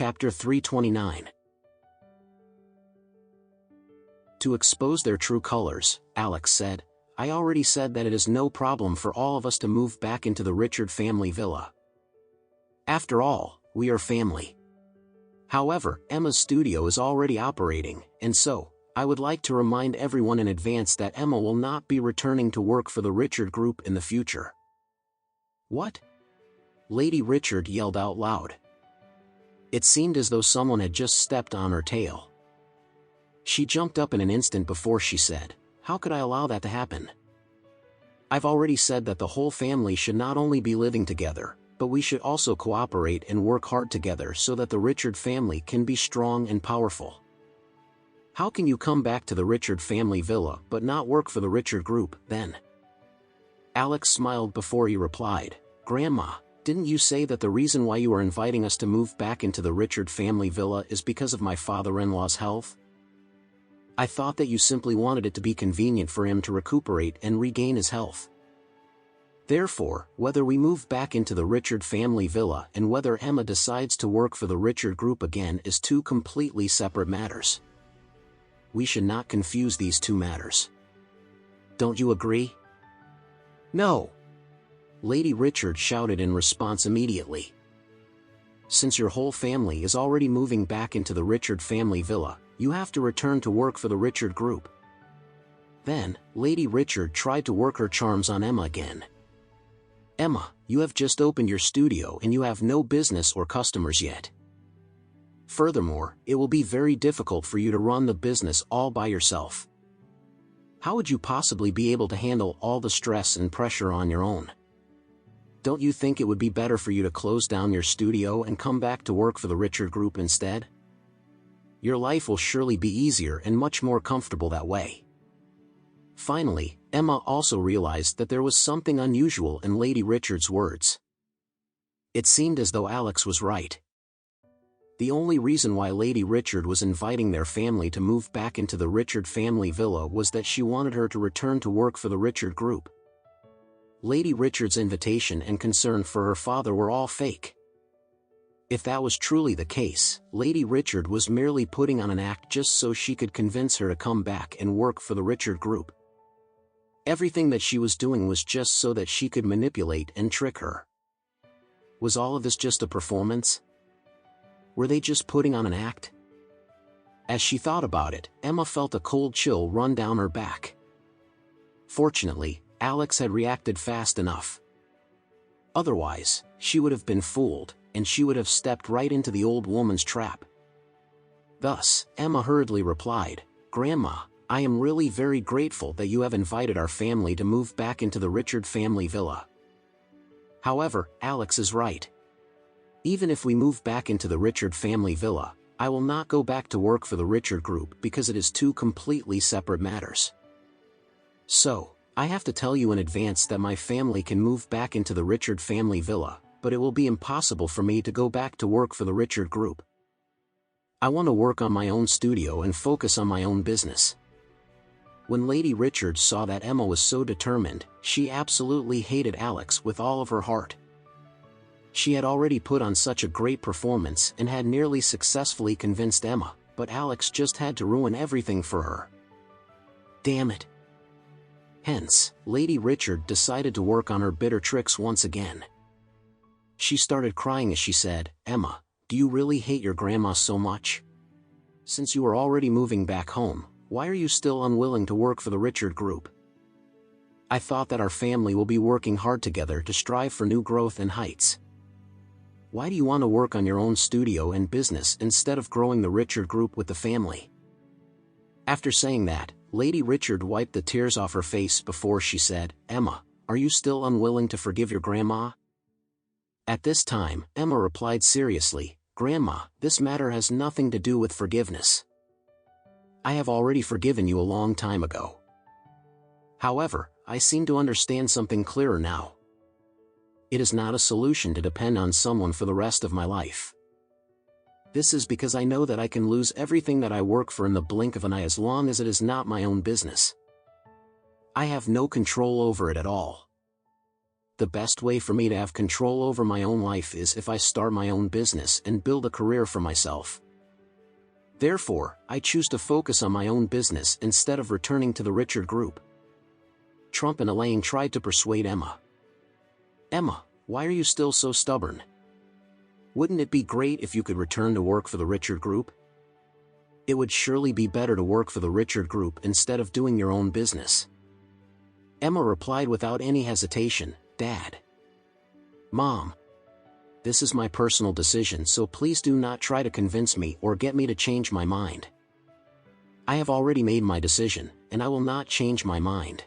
Chapter 329. To expose their true colors, Alex said, I already said that it is no problem for all of us to move back into the Richard family villa. After all, we are family. However, Emma's studio is already operating, and so, I would like to remind everyone in advance that Emma will not be returning to work for the Richard Group in the future. What? Lady Richard yelled out loud. It seemed as though someone had just stepped on her tail. She jumped up in an instant before she said, How could I allow that to happen? I've already said that the whole family should not only be living together, but we should also cooperate and work hard together so that the Richard family can be strong and powerful. How can you come back to the Richard family villa but not work for the Richard Group, then? Alex smiled before he replied, Grandma, didn't you say that the reason why you are inviting us to move back into the Richard family villa is because of my father-in-law's health? I thought that you simply wanted it to be convenient for him to recuperate and regain his health. Therefore, whether we move back into the Richard family villa and whether Emma decides to work for the Richard Group again is two completely separate matters. We should not confuse these two matters. Don't you agree? No! Lady Richard shouted in response immediately. Since your whole family is already moving back into the Richard family villa, you have to return to work for the Richard Group. Then, Lady Richard tried to work her charms on Emma again. Emma, you have just opened your studio and you have no business or customers yet. Furthermore, it will be very difficult for you to run the business all by yourself. How would you possibly be able to handle all the stress and pressure on your own? Don't you think it would be better for you to close down your studio and come back to work for the Richard Group instead? Your life will surely be easier and much more comfortable that way. Finally, Emma also realized that there was something unusual in Lady Richard's words. It seemed as though Alex was right. The only reason why Lady Richard was inviting their family to move back into the Richard family villa was that she wanted her to return to work for the Richard Group. Lady Richard's invitation and concern for her father were all fake. If that was truly the case, Lady Richard was merely putting on an act just so she could convince her to come back and work for the Richard Group. Everything that she was doing was just so that she could manipulate and trick her. Was all of this just a performance? Were they just putting on an act? As she thought about it, Emma felt a cold chill run down her back. Fortunately, Alex had reacted fast enough. Otherwise, she would have been fooled, and she would have stepped right into the old woman's trap. Thus, Emma hurriedly replied, Grandma, I am really very grateful that you have invited our family to move back into the Richard family villa. However, Alex is right. Even if we move back into the Richard family villa, I will not go back to work for the Richard Group because it is two completely separate matters. So, I have to tell you in advance that my family can move back into the Richard family villa, but it will be impossible for me to go back to work for the Richard Group. I want to work on my own studio and focus on my own business. When Lady Richard saw that Emma was so determined, she absolutely hated Alex with all of her heart. She had already put on such a great performance and had nearly successfully convinced Emma, but Alex just had to ruin everything for her. Damn it. Hence, Lady Richard decided to work on her bitter tricks once again. She started crying as she said, Emma, do you really hate your grandma so much? Since you are already moving back home, why are you still unwilling to work for the Richard Group? I thought that our family will be working hard together to strive for new growth and heights. Why do you want to work on your own studio and business instead of growing the Richard Group with the family? After saying that, Lady Richard wiped the tears off her face before she said, Emma, are you still unwilling to forgive your grandma? At this time, Emma replied seriously, Grandma, this matter has nothing to do with forgiveness. I have already forgiven you a long time ago. However, I seem to understand something clearer now. It is not a solution to depend on someone for the rest of my life. This is because I know that I can lose everything that I work for in the blink of an eye as long as it is not my own business. I have no control over it at all. The best way for me to have control over my own life is if I start my own business and build a career for myself. Therefore, I choose to focus on my own business instead of returning to the Richard Group. Trump and Elaine tried to persuade Emma. Emma, why are you still so stubborn? Wouldn't it be great if you could return to work for the Richard Group? It would surely be better to work for the Richard Group instead of doing your own business. Emma replied without any hesitation, Dad. Mom. This is my personal decision, so please do not try to convince me or get me to change my mind. I have already made my decision, and I will not change my mind.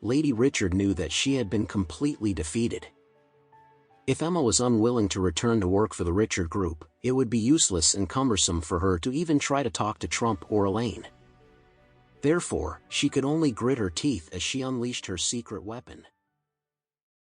Lady Richard knew that she had been completely defeated. If Emma was unwilling to return to work for the Richard Group, it would be useless and cumbersome for her to even try to talk to Trump or Elaine. Therefore, she could only grit her teeth as she unleashed her secret weapon.